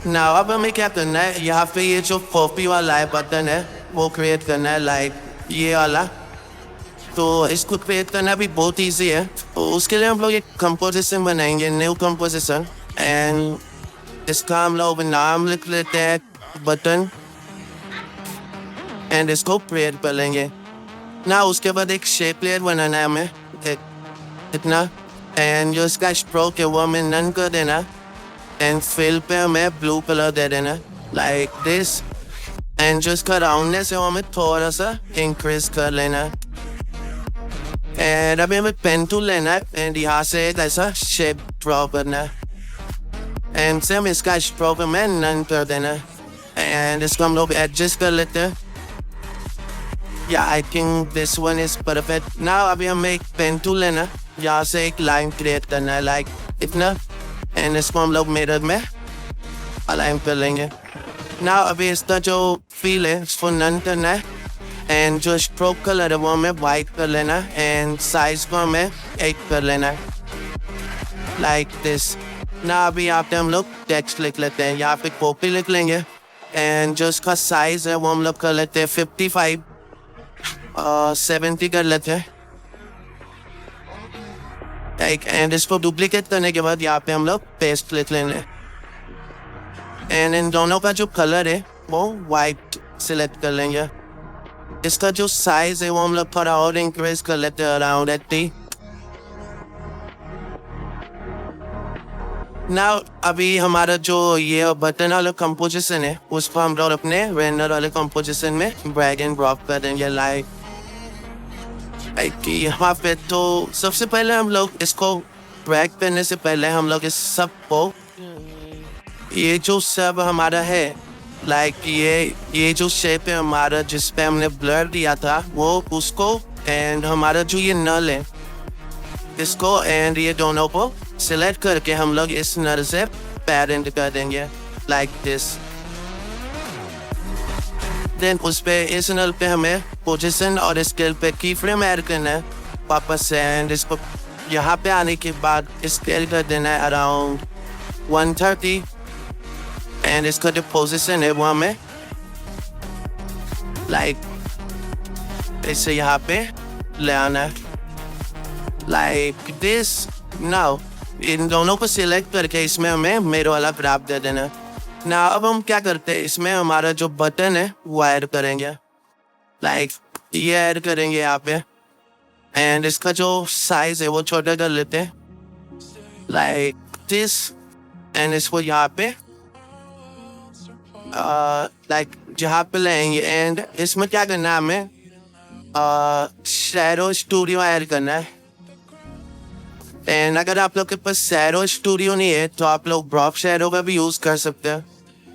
S1: ना अब हमें क्या करना है, यहाँ पे ये जो कॉपी वाला है बटन है वो क्रिएट करना है, लाइक ये वाला। तो इसको क्रिएट करना भी बहुत इजी है। तो उसके लिए हम लोग एक कंपोजिशन बनाएंगे, न्यू कंपोजिशन, एंड इसका हम लोग नाम लिख लेते हैं बटन एंड इसको क्रिएट कर लेंगे। ना उसके बाद एक शेप लेयर बनाना है हमें, इतना। एंड जो इसका स्ट्रोक है वो हमें नन कर देना एंड फिल पे हमें ब्लू कलर दे देना, लाइक दिस। एंड जो इसका राउंडनेस है वो हमें थोड़ा सा इंक्रीज कर लेना। एंड अभी हमें पेन टूल लेना है एंड यहाँ से एक ऐसा शेप ड्रॉ करना है एंड से हम इसका स्ट्रोक हमें नन कर देना एंड इसको हम लोग एडजस्ट कर लेते हैं। Yeah, I think this one is perfect. Now अभी हमें एक पेन टूल लेना, यहाँ से एक लाइन क्रिएट करना है, लाइक इतना। एंड इसको हम लोग मिरर में अलाइन कर लेंगे। Now अभी इसका जो फील है इसको नन करना है एंड जो स्ट्रोक कलर है वो हमें वाइट कर लेना एंड साइज को हमें 8 कर लेना है, लाइक दिस। ना अभी यहाँ पे हम लोग टेक्स्ट लिख लेते हैं, यहाँ पे कॉपी लिख लेंगे एंड जो इसका साइज है वो हम लोग कर लेते हैं 55 70 कर लेते हैं, एंड इसको डुप्लीकेट करने के बाद यहाँ पे हम लोग पेस्ट लिख लेंगे एंड इन दोनों का जो कलर है वो वाइट सिलेक्ट कर लेंगे। इसका जो साइज है वो हम लोग थोड़ा और इंक्रीज कर लेते हैं, अराउंड 80। नाउ अभी हमारा जो ये बटन वाला कंपोजिशन है उसको हम लोग अपने रेंडर वाले कंपोजिशन में ड्रैग एंड ड्रॉप कर देंगे, लाइक यहाँ पे। तो सबसे पहले हम लोग इसको ड्रैग करने से पहले हम लोग इस सब को, ये जो सब हमारा है, लाइक ये जो शेप है हमारा जिस पे हमने ब्लर दिया था वो उसको, एंड हमारा जो ये नल है इसको एंड ये दोनों को सिलेक्ट करके हम लोग इस नल से पेरेंट कर देंगे, लाइक दिस। देन उस पे इस नल पे हमें पोजीशन और स्केल पे की फ्रेम ऐड करना है वापस से, एंड इसको यहाँ पे आने के बाद स्केल कर देना है अराउंड 130 एंड इसका जो पोजीशन है वो हमें लाइक इसे यहाँ पे ले आना है, लाइक दिस। नाउ इन दोनों को सिलेक्ट करके इसमें हमें मेरे वाला ग्राफ दे देना। ना अब हम क्या करते हैं, इसमें हमारा जो बटन है वो ऐड करेंगे, लाइक ये ऐड करेंगे यहाँ पे एंड इसका जो साइज है वो छोटा कर लेते हैं, लाइक दिस। एंड इसको यहाँ पे लाइक जहाँ पे लेंगे एंड इसमें क्या करना है, हमें शैडो स्टूडियो ऐड करना है, एंड अगर आप लोग के पास शैडो स्टूडियो नहीं है तो आप लोग ड्रॉप शैडो का भी यूज़ कर सकते हैं।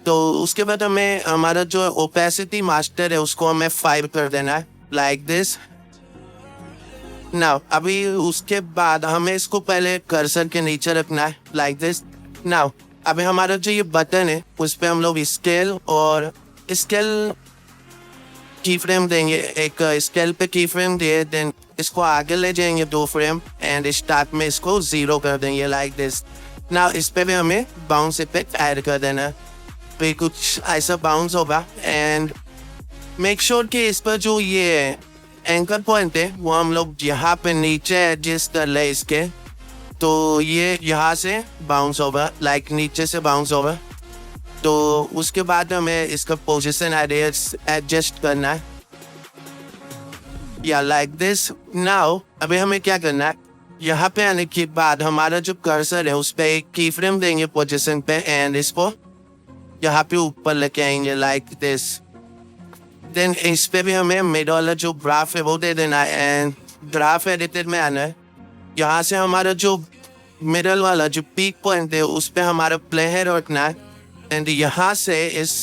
S1: तो उसके बाद हमें हमारा जो ओपेसिटी मास्टर है उसको हमें 5 कर देना है, लाइक दिस। नाउ अभी उसके बाद हमें इसको पहले कर्सर के नीचे रखना है, लाइक दिस। नाउ अभी हमारा जो ये बटन है उस पर हम लोग स्केल और स्केल की फ्रेम देंगे, एक स्केल पे की फ्रेम दिए, देन इसको आगे ले जाएंगे 2 फ्रेम एंड स्टार्ट में इसको 0 कर देंगे, लाइक दिस। नाउ इस पे भी हमें बाउंस इफेक्ट ऐड कर देना, फिर कुछ ऐसा बाउंस होगा एंड मेक श्योर कि इस पर जो ये एंकर पॉइंट है वो हम लोग यहाँ पे नीचे एडजस्ट कर ले इसके, तो ये यहाँ से बाउंस होगा, लाइक नीचे से बाउंस होगा। तो उसके बाद हमें इसका पोजीशन एडजस्ट करना है, या लाइक दिस। नाउ अभी हमें क्या करना है, यहाँ पे आने के बाद हमारा जो कर्सर है उस पर एक की फ्रेम देंगे पोजीशन पे एंड इसको यहाँ पे ऊपर लेके आएंगे, लाइक दिस। देन इस पे भी हमें मिड वाला जो ग्राफ है वो दे देना है एंड ग्राफ एडिटर में आना है। यहाँ से हमारा जो मिडल वाला जो पीक पॉइंट है उस पे हमारा प्ले हेड रखना है एंड यहाँ से इस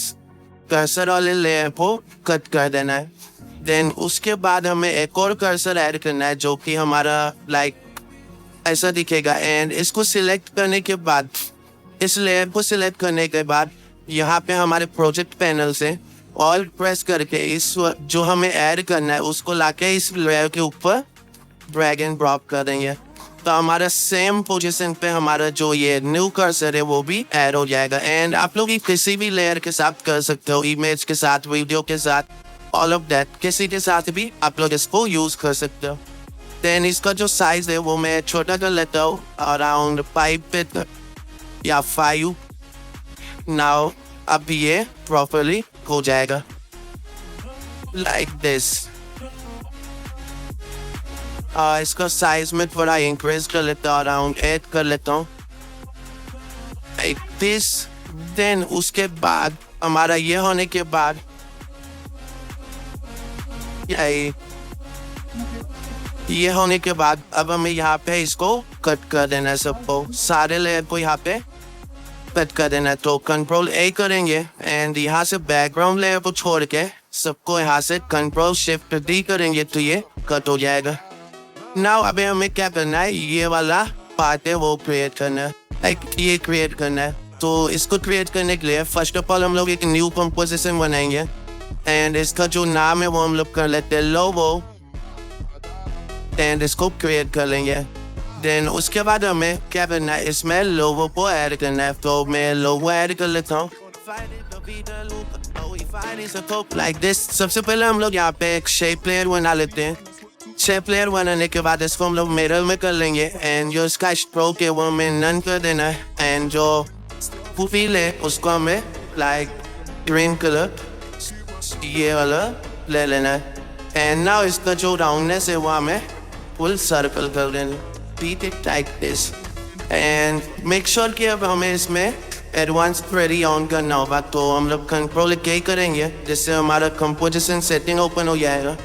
S1: कर्सर वाले लेयर को कट कर देना है। देन उसके बाद हमें एक और कर्सर ऐड करना है जो कि हमारा लाइक ऐसा दिखेगा एंड इसको सिलेक्ट करने के बाद, इस लेयर को सिलेक्ट करने के बाद यहाँ पे हमारे प्रोजेक्ट पैनल से ऑल प्रेस करके इस जो हमें ऐड करना है उसको लाके इस लेयर के ऊपर ड्रैग एंड ड्रॉप कर देंगे, तो हमारा सेम पोजीशन पे हमारा जो ये न्यू कर्सर है वो भी ऐड हो जाएगा। एंड आप लोग किसी भी लेयर के साथ कर सकते हो, इमेज के साथ, वीडियो के साथ, ऑल ऑफ दैट, किसी के साथ भी आप लोग इसको यूज कर सकते हो। देन इसका जो साइज है वो मैं छोटा कर लेता हूँ, अराउंड 5 पे या 5। नाउ अब ये प्रॉपरली हो जाएगा, लाइक दिस। इसका साइज में थोड़ा इंक्रीज कर लेता हूँ, अराउंड 8 कर लेता हूँ, लाइक दिस। देन उसके बाद हमारा ये होने के बाद ये होने के बाद अब हमें यहाँ पे इसको कट कर देना है, सबको सारे लेयर को यहाँ पे कट कर देना है। तो कंट्रोल A करेंगे एंड यहाँ से बैकग्राउंड लेयर को छोड़ के सबको यहाँ से कंट्रोल शिफ्ट D करेंगे तो ये कट हो जाएगा। नाउ अभी हमें क्या करना है, ये वाला पार्ट है वो क्रिएट करना है, लाइक ये क्रिएट करना है। तो इसको क्रिएट करने के लिए फर्स्ट ऑफ ऑल हम लोग एक न्यू कंपोजिशन बनाएंगे एंड इसका जो नाम है वो हम लोग कर लेते हैं लोगो एंड इसको क्रिएट कर लेंगे। देन उसके बाद हमें क्या करना है, इसमें लोगो को ऐड करना है, तो मैं लोगो ऐड कर लेता हूँ, लाइक दिस। सबसे पहले हम लोग यहाँ पे एक शेप लेयर बना लेते हैं। शेप लेयर बनाने के बाद इसको हम लोग मिरर में कर लेंगे एंड जो इसका स्ट्रोक है वो हमें नन कर देना है एंड जो फील है उसको हमें लाइक ग्रीन कलर ये वाला ले लेना है एंड नाउ इसका जो राउंडनेस है वो हमें फुल सर्कल कर देना, beat it like this and make sure कि अब हमें इसमें एडवांस थ्रेडी ऑन करना होगा। तो हम लोग कंट्रोल K करेंगे जिससे हमारा कंपोजिशन सेटिंग ओपन हो जाएगा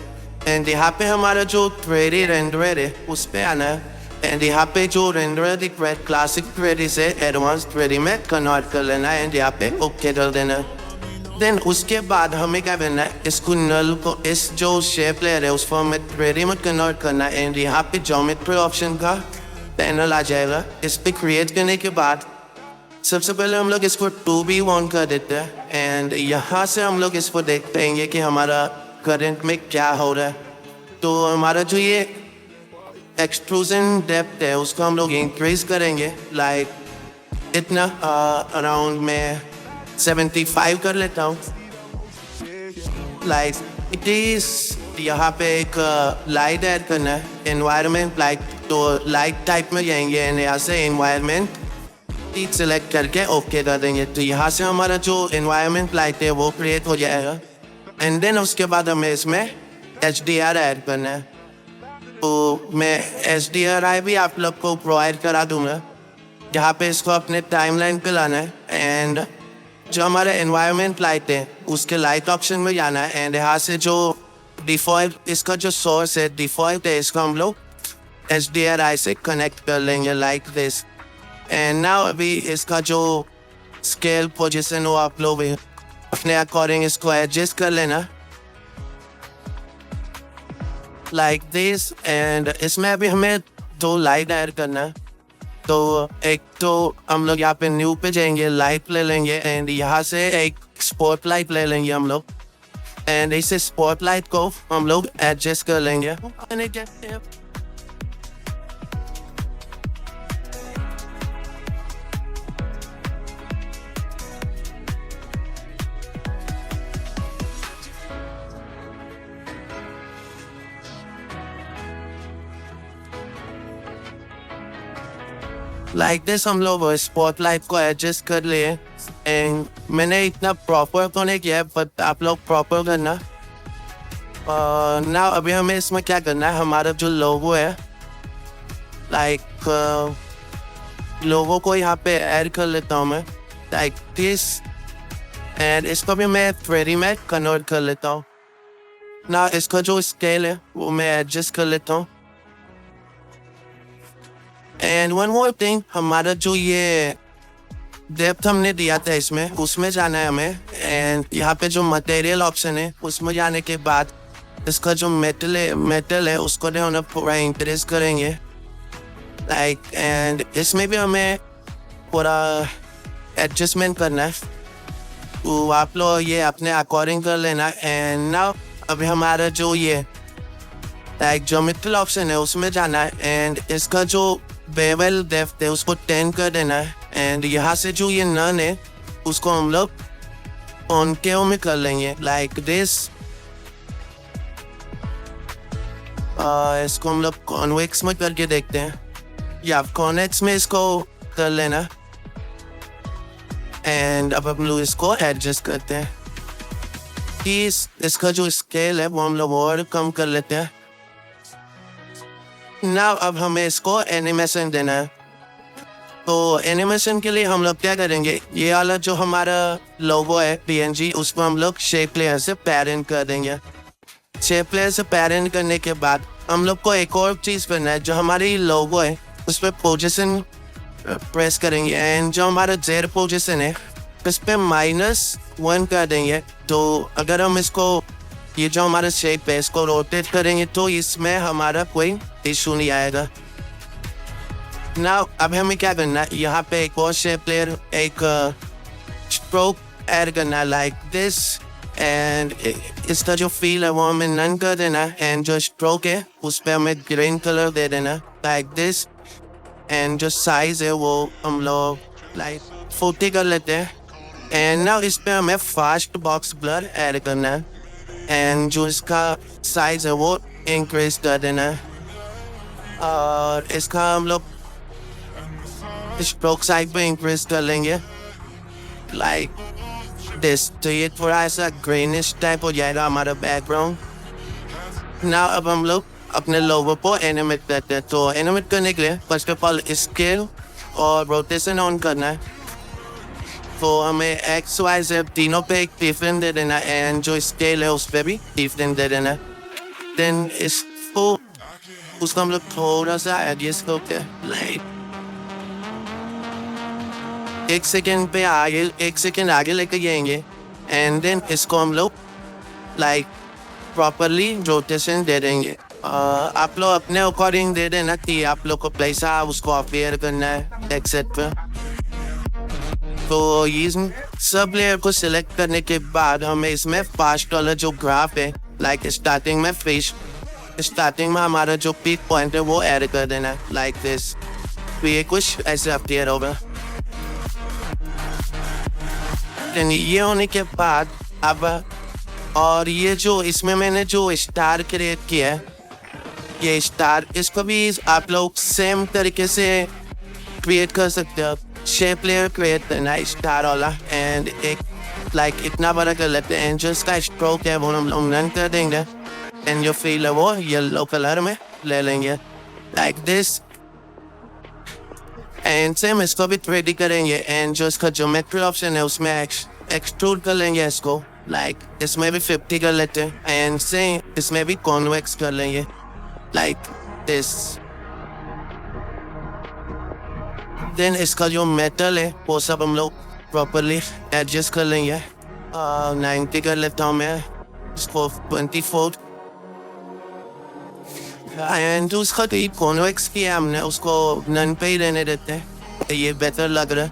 S1: एंड यहाँ पे हमारा जो थ्रेडी रेंडर है उस पे आना है एंड यहाँ पे जो रेंडर दिख रहा है क्लासिक थ्रेडी से एडवांस थ्रेडी में कन्वर्ट कर लेना है एंड यहाँ पे ओके कर देना। देन उसके बाद हमें क्या करना है, इसको नल को इस जो शेप लेयर है उसको हमें थ्रेडी में कन्वर्ट करना है एंड यहाँ पे ज्योमेट्री ऑप्शन का पैनल आ जाएगा। इस पे क्रिएट करने के बाद सबसे पहले हम लोग इसको 2B ऑन कर देते हैं एंड यहाँ से हम लोग इसको देखते हैं कि हमारा करंट में क्या हो रहा है। तो हमारा जो ये एक्सट्रूजन डेप्थ है उसको हम लोग इंक्रीज करेंगे, लाइक इतना अराउंड में 75 कर लेता हूँ, लाइक इट इज। यहाँ पे एक लाइट ऐड करना है, एनवायरनमेंट लाइट, तो लाइट टाइप में जाएंगे एंड यहाँ से एनवायरनमेंट सेलेक्ट करके ओके कर देंगे। तो यहाँ से हमारा जो एनवायरनमेंट लाइट है वो क्रिएट हो जाएगा एंड देन उसके बाद हमें इसमें HDR ऐड करना है। तो मैं HDRI भी आप लोग को प्रोवाइड करा दूंगा, जहाँ पे इसको अपने टाइमलाइन पे लाना है एंड जो हमारा एनवायरनमेंट लाइट है उसके लाइट ऑप्शन में जाना है एंड यहाँ से जो डिफ़ॉल्ट इसका जो सोर्स है डिफ़ॉल्ट है इसको हम लोग HDRI से कनेक्ट कर लेंगे लाइक दिस। एंड नाउ अभी इसका जो स्केल पोजीशन हो आप लोग अपने अकॉर्डिंग इसको एडजस्ट कर लेना लाइक दिस। एंड इसमें अभी हमें 2 लाइट ऐड करना है। तो एक तो हम लोग यहाँ पे न्यू पे जाएंगे, लाइट ले लेंगे एंड यहाँ से एक स्पॉट लाइट ले लेंगे हम लोग एंड इसे स्पॉट लाइट को हम लोग एडजस्ट कर लेंगे। लाइक दिस हम लोग स्पॉटलाइट को एडजस्ट कर लिए एंड मैंने इतना प्रॉपर तो नहीं किया है बट आप लोग प्रॉपर करना। ना अभी हमें इसमें क्या करना है, हमारा जो लोगो है लाइक लोगो को यहाँ पे ऐड कर लेता हूँ मैं लाइक दिस एंड इसको भी मैं 3D में कन्वर्ट कर लेता हूँ। ना इसका जो स्केल है वो मैं एडजस्ट कर लेता हूँ। एंड वन मोर थिंग, हमारा जो ये डेप्थ हमने दिया था इसमें उसमें जाना है हमें एंड यहाँ पे जो मटेरियल ऑप्शन है उसमें जाने के बाद इसका जो मेटल है उसको हम पूरा इंक्रीज करेंगे लाइक। एंड इसमें भी हमें पूरा एडजस्टमेंट करना है, तो आप लोग ये अपने अकॉर्डिंग कर लेना। एंड नाउ अभी हमारा जो ये लाइक ज्योमेट्रिकल ऑप्शन है उसमें जाना है एंड इसका जो बेवल डेप्थ है उसको 10 कर देना है एंड यहाँ से जो ये नन है उसको हम लोग कॉनकेव में कर लेंगे लाइक दिस। इसको हम लोग कॉन्वेक्स में करके देखते हैं या कॉन्वेक्स में इसको कर लेना एंड अब हम लोग इसको एडजस्ट करते हैं कि इसका जो स्केल है वो हम लोग और कम कर लेते हैं। ना अब हमें इसको एनिमेशन देना है, तो एनिमेशन के लिए हम लोग क्या करेंगे, ये वाला जो हमारा लोगो है PNG उसको हम लोग शेप लेयर से पेरेंट कर देंगे। शेप लेयर से पेरेंट करने के बाद हम लोग को एक और चीज़ करना है, जो हमारी लोगो है उस पर पोजिशन प्रेस करेंगे एंड जो हमारा जेड पोजिशन है उस पर -1 कर देंगे। तो अगर हम इसको ये जो हमारा शेप है इसको रोटेट करेंगे तो इसमें हमारा कोई इशू नहीं आएगा। ना अब हमें क्या करना है, यहाँ पे एक और शेप लेयर एक स्ट्रोक ऐड करना लाइक दिस एंड इसका जो फील है वो हमें नन कर देना एंड जो स्ट्रोक है उस पर हमें ग्रीन कलर दे देना लाइक दिस एंड जो साइज है वो हम लोग लाइक 40 कर लेते हैं एंड ना इस पर हमें फास्ट बॉक्स ब्लर ऐड करना है एंड जो इसका साइज है वो इंक्रीज कर देना है और इसका हम लोग स्ट्रोक साइज पे इंक्रीज कर लेंगे लाइक दिस। तो ये थोड़ा ऐसा ग्रीनिश टाइप हो जाएगा हमारा बैकग्राउंड। ना अब हम लोग अपने लोगो को एनिमेट करते हैं, तो एनिमेट करने के लिए फर्स्ट ऑफ ऑल स्केल और रोटेशन ऑन करना है। तो हमें XYZ तीनों पे एक डिफरेंट दे देना एंड जो स्केल है उस पर भी डिफरेंट दे देना। देन इसको उसको हम लोग थोड़ा सा एडजस्ट करके लाइक 1 सेकेंड आगे लेकर जाएंगे एंड देन इसको हम लोग लाइक प्रॉपरली रोटेशन दे देंगे। आप लोग अपने अकॉर्डिंग दे देना कि आप लोग को पैसा उसको अपेयर करना है एक्सेट्रा। तो ये सब लेयर को सिलेक्ट करने के बाद हमें इसमें फास्ट वाला जो ग्राफ है लाइक स्टार्टिंग में हमारा जो पीक पॉइंट है वो ऐड कर देना है लाइक दिस। तो ये कुछ ऐसे अपेयर होगा। ये होने के बाद अब और ये जो इसमें मैंने जो स्टार क्रिएट किया है ये स्टार, इसको भी आप लोग सेम तरीके से क्रिएट कर सकते हो। शेप लेयर क्रिएट करना है स्टार वाला एंड एक लाइक इतना बड़ा कर लेते हैं एंड जो इसका स्ट्रोक है वो हम लोग रन कर देंगे एंड जो फील है वो येलो कलर में ले लेंगे लाइक दिस एंड सेम इसको भी 3D करेंगे एंड जो इसका ज्योमेट्री ऑप्शन है उसमें एक्सट्रूड कर लेंगे इसको लाइक इसमें भी 50 कर लेते हैं एंड सेम इसमें भी कॉन्वेक्स कर लेंगे लाइक दिस। देन इसका जो मेटल है वो सब हम लोग प्रॉपरली एडजस्ट कर लेंगे। 90 कर लेता हूँ मैं इसको 24 एंड उसका तो कॉन्वेक्स किया हमने, उसको नन पे ही रहने देते हैं, ये बेटर लग रहा है।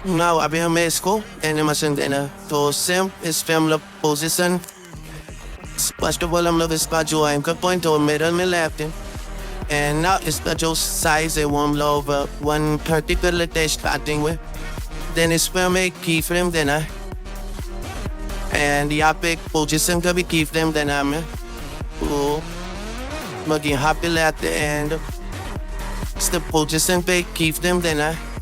S1: नाउ अभी हमें इसको एनिमेशन देना, तो सेम इस पे हम लोग पोजिशन फर्स्ट ऑफ ऑल हम लोग इसका जो एंकर पॉइंट और मिरर में ले आते हैं एंड नाउ इसका जो साइज है वो हम लोग 130 कर लेते हैं स्टार्टिंग में। देन इस पर हमें एक की फ्रेम देना है एंड यहाँ पे एक पोजीशन का भी की फ्रेम देना है हमें, तो लोग यहाँ पे ले आते हैं एंड इस पोजीशन पे एक की फ्रेम देना है।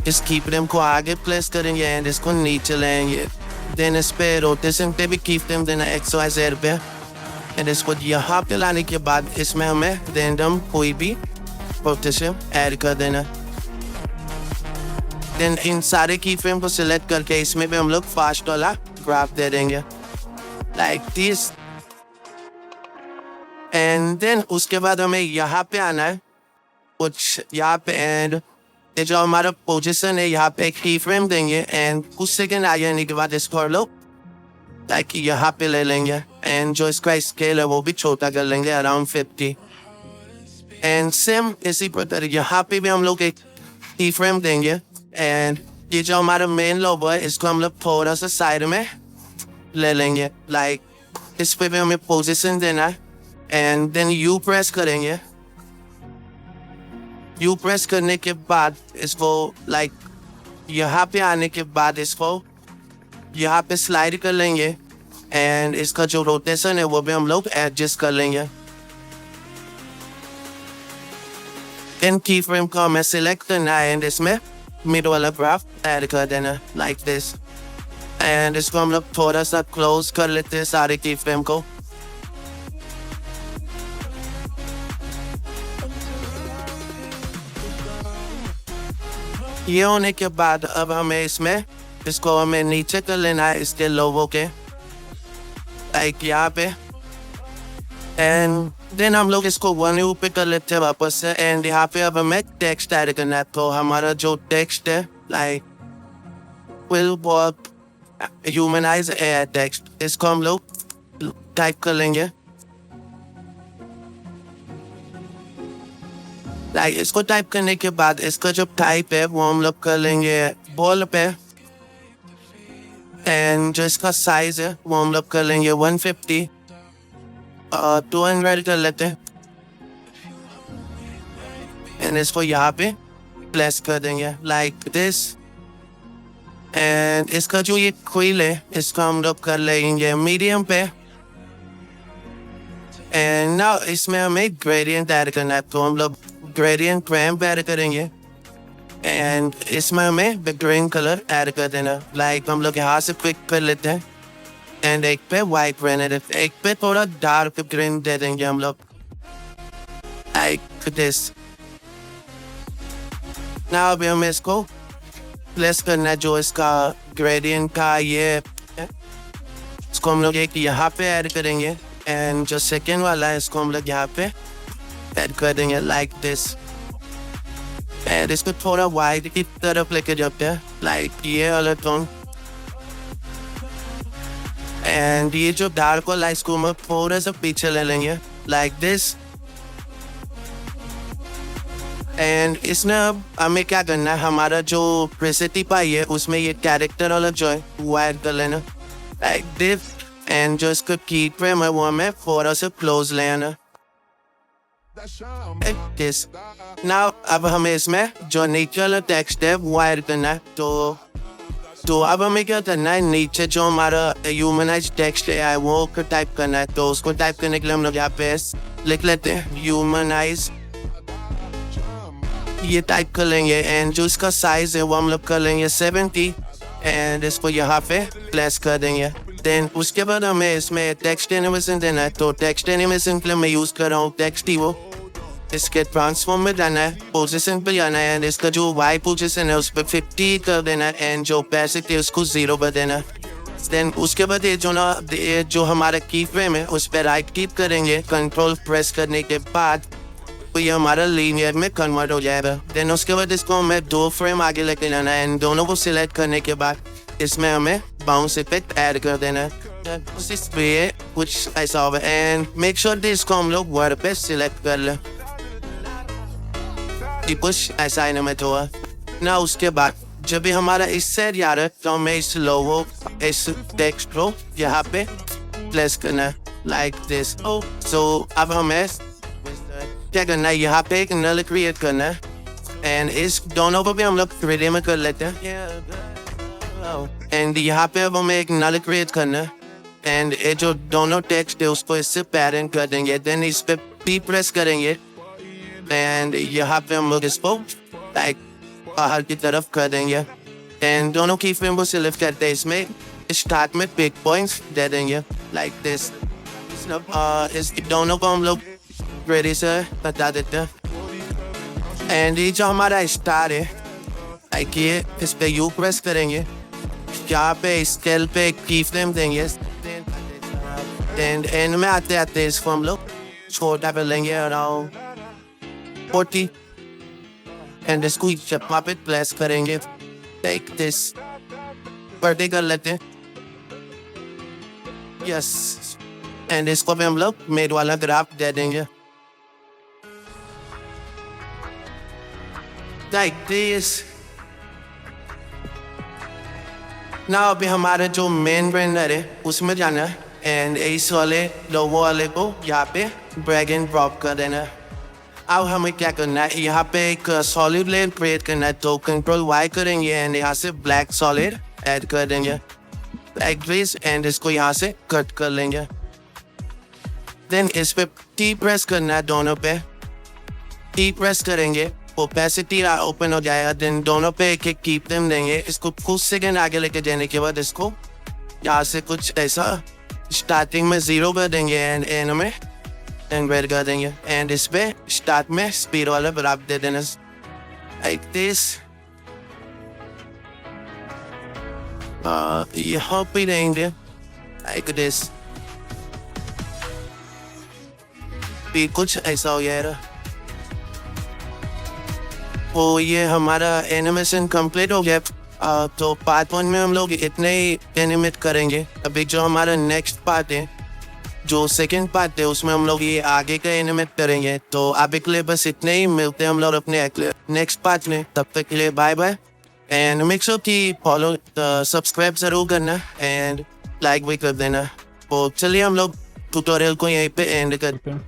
S1: इस की फ्रेम को आगे प्लेस करेंगे एंड इसको नीचे लाएंगे। देन इस पे रोटेशन पे भी की फ्रेम देना है XYZ पे एंड इसको यहाँ पे लाने के बाद इसमें हमें रैंडम कोई भी रोटेशन ऐड कर देना। देन इन सारे की फ्रेम को सिलेक्ट करके इसमें भी हम लोग फास्ट वाला ग्राफ दे देंगे लाइक दिस एंड देन उसके बाद हमें यहाँ पे आना है कुछ यहाँ पे एंड ये जो हमारा पोजीशन है यहाँ पे एक की फ्रेम देंगे एंड कुछ सेकंड आने के बाद इसको लोग लाइक यहाँ पे ले लेंगे एंड जो इसका स्केल है वो भी छोटा कर लेंगे अराउंड 50 एंड सेम इसी प्रकार यहाँ पे भी हम लोग एक की फ्रेम देंगे एंड ये जो हमारा मेन लोगो है इसको हम लोग थोड़ा सा साइड में ले लेंगे लाइक इस पे भी हमें पोजीशन देना है एंड देन यू प्रेस करेंगे। यू प्रेस करने के बाद इसको लाइक यहाँ पे आने के बाद इसको यहाँ पे स्लाइड कर लेंगे एंड इसका जो रोटेशन है वो भी हम लोग एडजस्ट कर लेंगे। इन की फ्रेम को हमें सिलेक्ट करना है एंड इसमें मिड वाला ग्राफ ऐड कर देना लाइक दिस एंड इसको हम लोग थोड़ा सा क्लोज कर लेते हैं सारे की फ्रेम को। ये होने के बाद अब हमें इसमें इसको हमें नीचे कर लेना है इसके लोगों के लाइक यहाँ पे एंड देन हम लोग इसको 1U पे कर लेते हैं वापस से एंड यहाँ पे अब हमें टेक्स्ट ऐड करना है। तो हमारा जो टेक्स्ट है like will work humanise air text, इसको हम लोग टाइप कर लेंगे लाइक इसको टाइप करने के बाद इसका जो टाइप है वो हम लोग कर लेंगे बॉल पे एंड जो इसका साइज है वो हम लोग कर लेंगे 150 200 कर लेते हैं एंड इसको यहाँ पे प्लेस कर देंगे लाइक दिस एंड इसका जो ये क्विल है इसको हम लोग कर लेंगे मीडियम पे एंड नाउ इसमें हमें ग्रेडियंट ऐड करना है, तो हम लोग ग्रेडियंट रैम्प ऐड करेंगे एंड इसमें हमें ग्रीन कलर ऐड कर देना लाइक हम लोग यहाँ से पिक कर लेते हैं एंड एक पे वाइट रहने देते हैं, एक पे थोड़ा डार्क ग्रीन दे देंगे हम लोग लाइक दिस। नाउ अभी हमें इसको प्लेस करना है जो इसका ग्रेडियंट का ये इसको हम लोग एक यहाँ पे ऐड करेंगे एंड जो सेकेंड वाला है इसको हम लोग यहाँ पे ऐड कर देंगे लाइक दिस एंड इसको थोड़ा वाइट की तरफ लेके जाते हैं लाइक ये वाला टोन एंड ये जो डार्क वाला इसको हम थोड़ा सा पीछे ले लेंगे लाइक दिस एंड इसमें अब हमें क्या करना है हमारा जो प्रेसिटी पाई है उसमें ये कैरेक्टर वाला जो है वो ऐड कर लेना लाइक दिस एंड जो इसका की फ्रेम है वो हमें थोड़ा सा क्लोज ले आना दिस। नाउ अब हमें इसमें जो नीचे वाला टेक्स्ट है वो ऐड करना है, तो अब हमें क्या करना है नीचे जो हमारा ह्यूमनाइज टेक्स्ट है वो टाइप करना है, तो उसको टाइप करने के लिए हम लोग यहाँ पे लिख लेते हैं ह्यूमनाइज, ये टाइप कर लेंगे एंड जो इसका साइज है वो हम लोग कर लेंगे 70 एंड इसको यहाँ पे प्लेस कर देंगे। देन उसके बाद हमें इसमें टेक्स्ट एनिमेशन देना है, तो टेक्स्ट एनिमेशन के लिए मैं यूज कर रहा हूँ टेक्स्ट वो इसके ट्रांसफॉर्म में जाना है, पोजीशन पे जाना है एंड इसका जो वाई पोजीशन है उस पर 50 कर देना है एंड जो पैसिटी है उसको 0 पर देना है। देन उसके बाद ये जो हमारा की फ्रेम है उस पर राइट क्लिक करेंगे, कंट्रोल प्रेस करने के बाद तो ये हमारा लीनियर में कन्वर्ट हो जाएगा। देन उसके बाद इसको हमें 2 फ्रेम आगे लेके जाना है एंड दोनों को सिलेक्ट करने के बाद इसमें हमें बाउंस इफेक्ट ऐड कर देना है। इस पे कुछ ऐसा होगा एंड मेक श्योर इसको हम लोग वर्ड पे सिलेक्ट कर लें। कुछ ऐसा एनिमेट हुआ ना। उसके बाद जब भी हमारा इस साइड जा रहा है तो हमें इस लोगो इस टेक्स्ट को यहाँ पे प्लेस करना है लाइक दिस। सो अब हमें क्या करना है, यहाँ पे एक नल क्रिएट करना है एंड इस दोनों को भी हम लोग 3D में कर लेते हैं। एंड यहाँ पे अब हमें एक नल क्रिएट करना है एंड ये जो दोनों टेक्स्ट है उसको इससे पेरेंट कर देंगे। देन इस पे P प्रेस करेंगे एंड यहाँ पे हम लोग इसको लाइक बाहर की तरफ कर देंगे एंड दोनों की फ्रेम को सिलेक्ट करते हैं। इसमें स्टार्ट में पिक पॉइंट्स दे देंगे लाइक दिस। इस दोनों को हम लोग रेडी से बता देते हैं एंड ये जो हमारा स्टार है लाइक ये इस पे यू प्रेस करेंगे, यहाँ पे स्केल पे की फ्रेम देंगे एंड में आते आते इसको हम लोग छोटा पे लेंगे अराउंड 40 एंड इसको वहाँ पे प्लेस करेंगे लाइक दिस। बर्थडे कर लेते हैं यस एंड इसको भी हम लोग मेड वाला ग्राफ दे देंगे लाइक दिस। ना अभी हमारे जो मेन ब्रेंडर है उसमें जाना है एंड इस वाले लोगो वाले को यहाँ पे ड्रैग एंड ड्रॉप कर देना है। अब हमें क्या करना है, यहाँ पे एक सॉलिड लेयर क्रिएट करना है तो कंट्रोल Y करेंगे एंड यहाँ से ब्लैक सॉलिड ऐड कर देंगे लाइक दिस एंड इसको यहाँ से कट कर लेंगे। देन इस पे T प्रेस करना है, दोनों पे T प्रेस करेंगे, ओपेसिटी ओपन हो जाएगा। देन दोनों पे एक एक कीप देम देंगे। इसको कुछ सेकंड आगे लेके जाने के बाद इसको यहाँ से कुछ ऐसा स्टार्टिंग में 0 कर देंगे एंड एंड में एंड वेट कर देंगे एंड इस पे स्टार्ट में स्पीड वाला बराबर दे देना लाइक दिस। यहाँ पे देंगे लाइक दिस। कुछ ऐसा हो गया तो ये हमारा एनिमेशन कंप्लीट हो गया। तो पार्ट 1 में हम लोग इतने ही एनिमेट करेंगे। अभी जो हमारा नेक्स्ट पार्ट है, जो सेकंड पार्ट है, उसमें हम लोग ये आगे का एनिमेट करेंगे। तो अभी के लिए बस इतने ही, मिलते हैं हम लोग अपने नेक्स्ट पार्ट में। तब तक के लिए bye bye and make sure कि फॉलो सब्सक्राइब जरूर करना एंड लाइक भी कर देना। तो चलिए हम लोग ट्यूटोरियल को यहीं पे एंड करते हैं।